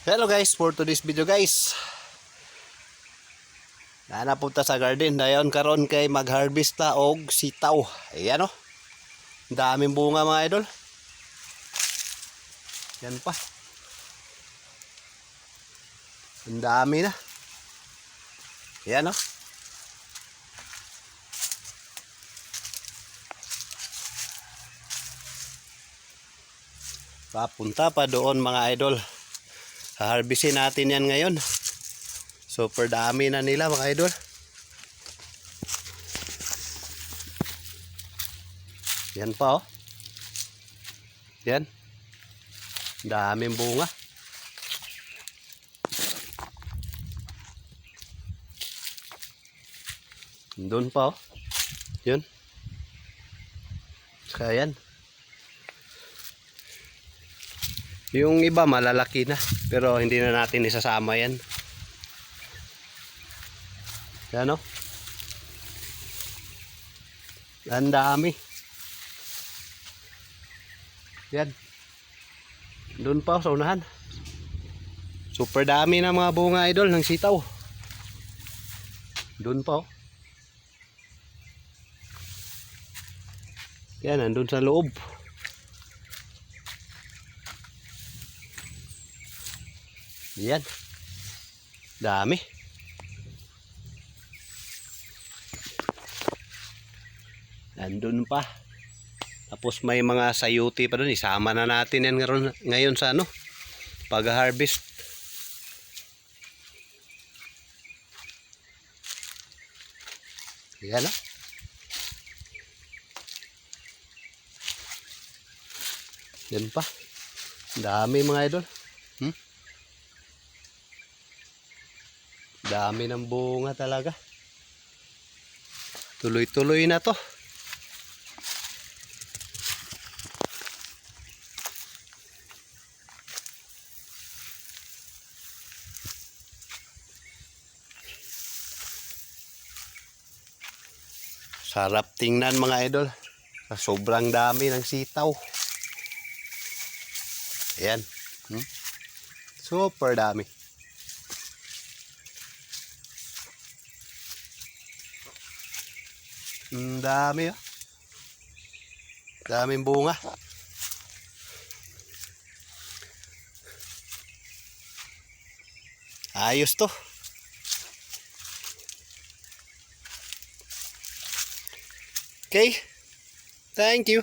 Hello guys, for today's video guys. Napunta sa garden dayon karon kay mag-harvest ta og sitaw. Ayan oh. Daming bunga mga idol. Yan pa. Ang dami na. Ayan oh. Papunta pa doon mga idol. Harvestin natin yan ngayon. Super dami na nila mga idol. Yan pa oh. Yan. Daming bunga. Doon pa oh. Yun. Kaya yan. Yung iba malalaki na, pero hindi na natin isasama yan. Yan o. Ang dami. Yan. Doon pa sa unahan. Super dami na mga bunga idol ng sitaw. Doon pa o. Yan, nandun sa loob. Yan. Dami. Nandun pa. Tapos may mga sayuti pa doon. Isama na natin yan ngayon sa ano, pag-harvest. Yan o. Yan pa. Dami mga idol. Dami ng bunga talaga. Tuloy-tuloy na to. Sarap tingnan mga idol. Sobrang dami ng sitaw. Ayan. Super dami. Dami oh. Daming bunga. Ayos to. Okay. Thank you.